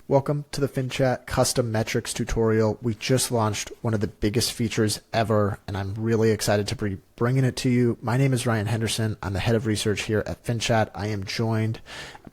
Welcome to the FinChat Custom Metrics tutorial. We just launched one of the biggest features ever, and I'm really excited to be bringing it to you. My name is Ryan Henderson. I'm the head of research here at FinChat. I am joined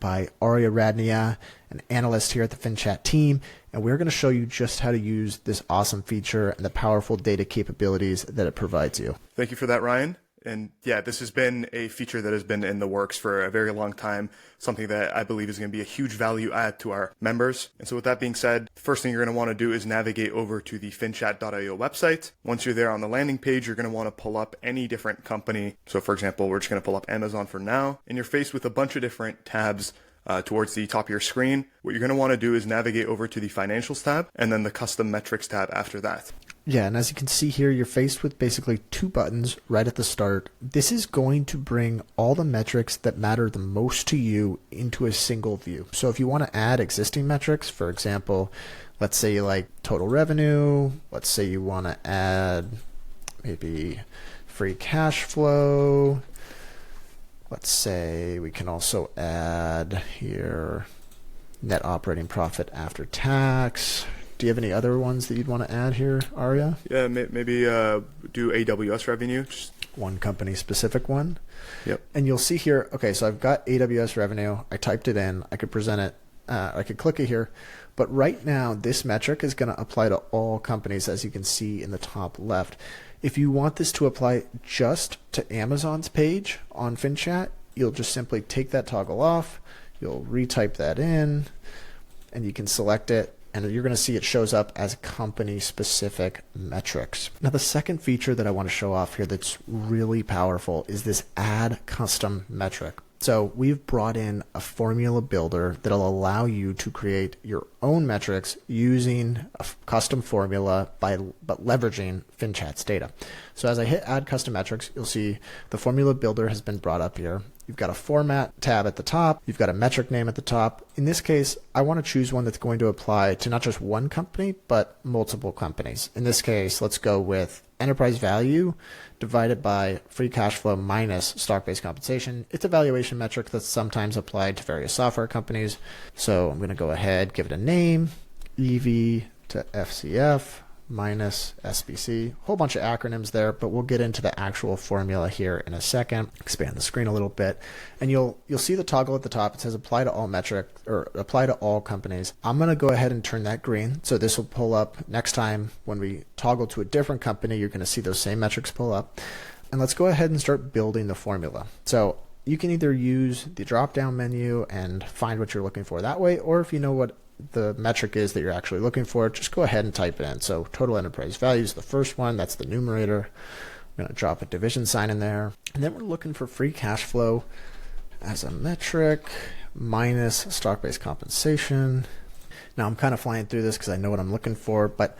by Arya Radnia, an analyst here at the FinChat team, and we're going to show you just how to use this awesome feature and the powerful data capabilities that it provides you. Thank you for that, Ryan. And yeah, this has been a feature that has been in the works for a very long time, something that I believe is going to be a huge value add to our members. And so with that being said, the first thing you're going to want to do is navigate over to the FinChat.io website. Once you're there on the landing page, you're going to want to pull up any different company. So for example, we're just going to pull up Amazon for now, and you're faced with a bunch of different tabs towards the top of your screen. What you're going to want to do is navigate over to the Financials tab and then the Custom Metrics tab after that. Yeah, and as you can see here, you're faced with basically two buttons right at the start. This is going to bring all the metrics that matter the most to you into a single view. So if you want to add existing metrics, for example, let's say you like total revenue, let's say you want to add maybe free cash flow. Let's say we can also add here net operating profit after tax. Do you have any other ones that you'd want to add here, Arya? Yeah, maybe do AWS revenue. Just one company specific one. Yep. And you'll see here, okay, so I've got AWS revenue. I typed it in. I could present it. I could click it here. But right now, this metric is going to apply to all companies, as you can see in the top left. If you want this to apply just to Amazon's page on FinChat, you'll just simply take that toggle off. You'll retype that in, and you can select it. And you're going to see it shows up as company-specific metrics. Now, the second feature that I want to show off here that's really powerful is this Add Custom Metric. So we've brought in a formula builder that'll allow you to create your own metrics using a custom formula but leveraging FinChat's data. So as I hit Add Custom Metrics, you'll see the formula builder has been brought up here. You've got a format tab at the top. You've got a metric name at the top. In this case, I want to choose one that's going to apply to not just one company, but multiple companies. In this case, let's go with enterprise value divided by free cash flow minus stock-based compensation. It's a valuation metric that's sometimes applied to various software companies. So I'm going to go ahead, give it a name, EV to FCF minus SBC, a whole bunch of acronyms there, but we'll get into the actual formula here in a second. Expand the screen a little bit, and you'll see the toggle at the top. It says apply to all metric or apply to all companies. I'm going to go ahead and turn that green, so this will pull up next time when we toggle to a different company. You're going to see those same metrics pull up, and let's go ahead and start building the formula. So you can either use the drop-down menu and find what you're looking for that way, or if you know what the metric is that you're actually looking for, just go ahead and type it in. So total enterprise value is the first one. That's the numerator. I'm going to drop a division sign in there. And then we're looking for free cash flow as a metric minus stock-based compensation. Now I'm kind of flying through this because I know what I'm looking for, but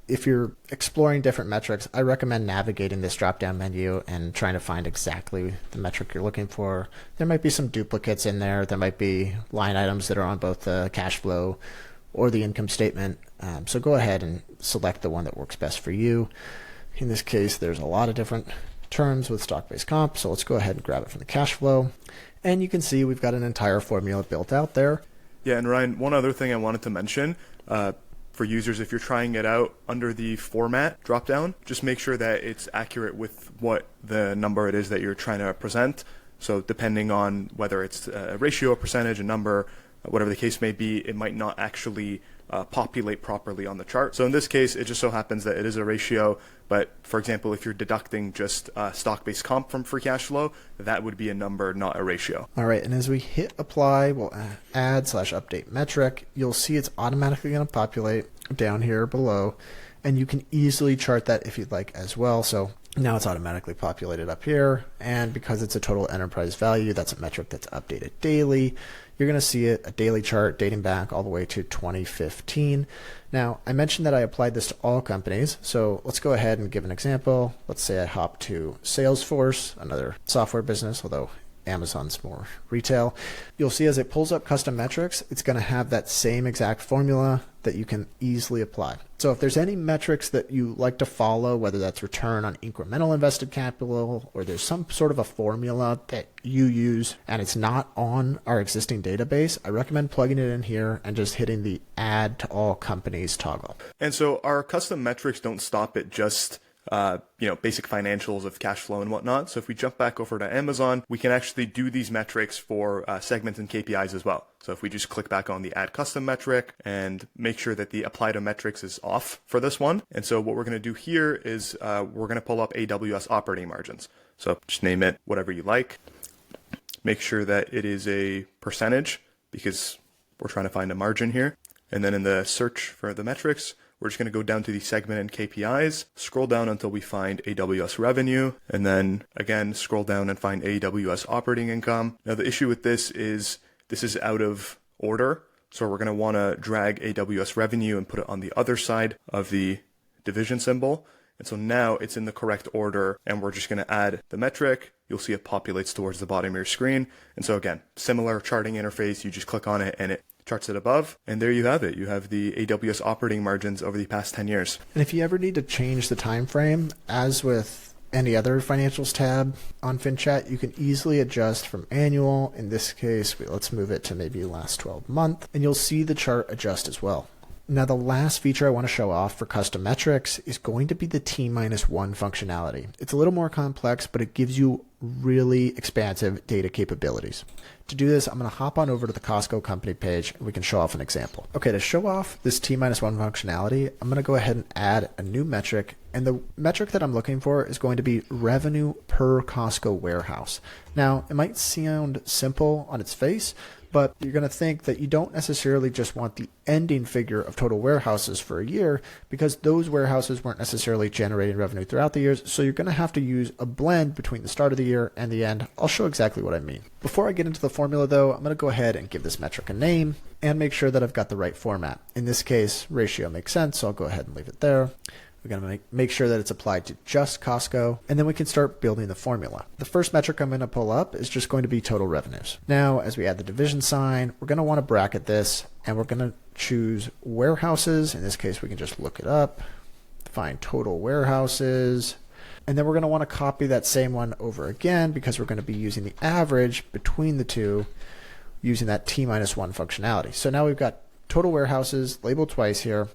if you're exploring different metrics, I recommend navigating this drop-down menu and trying to find exactly the metric you're looking for. There might be some duplicates in there. There might be line items that are on both the cash flow or the income statement. So go ahead and select the one that works best for you. In this case, there's a lot of different terms with stock-based comp, so let's go ahead and grab it from the cash flow. And you can see we've got an entire formula built out there. Yeah, and Ryan, one other thing I wanted to mention, for users, if you're trying it out under the format dropdown, just make sure that it's accurate with what the number it is that you're trying to present. So depending on whether it's a ratio, a percentage, a number, whatever the case may be, it might not actually populate properly on the chart. So in this case, it just so happens that it is a ratio. But for example, if you're deducting just stock-based comp from free cash flow, that would be a number, not a ratio. All right, and as we hit apply, we'll add/update metric. You'll see it's automatically going to populate down here below, and you can easily chart that if you'd like as well. So now it's automatically populated up here, and because it's a total enterprise value, that's a metric that's updated daily. You're going to see it, a daily chart dating back all the way to 2015. Now, I mentioned that I applied this to all companies, so let's go ahead and give an example. Let's say I hop to Salesforce, another software business, although Amazon's more retail. You'll see as it pulls up custom metrics, it's going to have that same exact formula that you can easily apply. So if there's any metrics that you like to follow, whether that's return on incremental invested capital, or there's some sort of a formula that you use and it's not on our existing database, I recommend plugging it in here and just hitting the add to all companies toggle. And so our custom metrics don't stop at just basic financials of cash flow and whatnot. So if we jump back over to Amazon, we can actually do these metrics for segments and KPIs as well. So if we just click back on the add custom metric and make sure that the apply to metrics is off for this one. And so what we're going to do here is we're going to pull up AWS operating margins. So just name it whatever you like. Make sure that it is a percentage because we're trying to find a margin here. And then in the search for the metrics, we're just going to go down to the segment and KPIs, scroll down until we find AWS revenue, and then again, scroll down and find AWS operating income. Now, the issue with this is out of order. So we're going to want to drag AWS revenue and put it on the other side of the division symbol. And so now it's in the correct order, and we're just going to add the metric. You'll see it populates towards the bottom of your screen. And so again, similar charting interface, you just click on it and it charts it above, and there you have it. You have the AWS operating margins over the past 10 years. And if you ever need to change the time frame, as with any other financials tab on FinChat, you can easily adjust from annual. In this case, let's move it to maybe last 12 month, and you'll see the chart adjust as well. Now, the last feature I want to show off for custom metrics is going to be the T-1 functionality. It's a little more complex, but it gives you really expansive data capabilities. To do this, I'm going to hop on over to the Costco company page and we can show off an example. Okay, to show off this T-1 functionality, I'm going to go ahead and add a new metric. And the metric that I'm looking for is going to be revenue per Costco warehouse. Now, it might sound simple on its face, but you're going to think that you don't necessarily just want the ending figure of total warehouses for a year because those warehouses weren't necessarily generating revenue throughout the years. So you're going to have to use a blend between the start of the year and the end. I'll show exactly what I mean. Before I get into the formula though, I'm going to go ahead and give this metric a name and make sure that I've got the right format. In this case, ratio makes sense, so I'll go ahead and leave it there. We're going to make sure that it's applied to just Costco, and then we can start building the formula. The first metric I'm going to pull up is just going to be total revenues. Now, as we add the division sign, we're going to want to bracket this, and we're going to choose warehouses. In this case, we can just look it up, find total warehouses, and then we're going to want to copy that same one over again because we're going to be using the average between the two using that T-1 functionality. So now we've got total warehouses labeled twice here.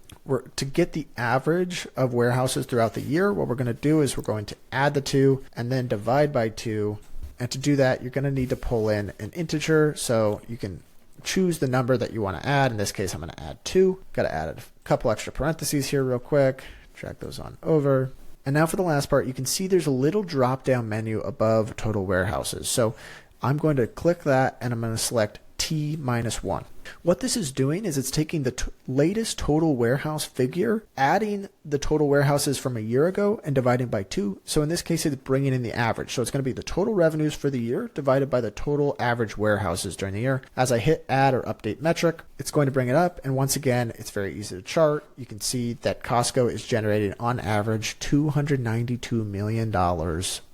To get the average of warehouses throughout the year, what we're going to do is we're going to add the two and then divide by 2. And to do that, you're going to need to pull in an integer. So you can choose the number that you want to add. In this case, I'm going to add 2. Got to add a couple extra parentheses here real quick. Drag those on over. And now for the last part, you can see there's a little drop-down menu above total warehouses. So I'm going to click that and I'm going to select T-1. What this is doing is it's taking the latest total warehouse figure, adding the total warehouses from a year ago and dividing by 2. So in this case, it's bringing in the average. So it's going to be the total revenues for the year divided by the total average warehouses during the year. As I hit add or update metric, it's going to bring it up. And once again, it's very easy to chart. You can see that Costco is generating on average $292 million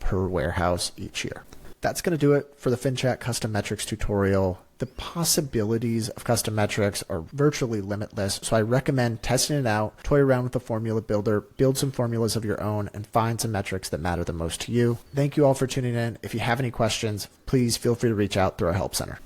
per warehouse each year. That's going to do it for the FinChat custom metrics tutorial. The possibilities of custom metrics are virtually limitless, so I recommend testing it out, toy around with the formula builder, build some formulas of your own, and find some metrics that matter the most to you. Thank you all for tuning in. If you have any questions, please feel free to reach out through our Help Center.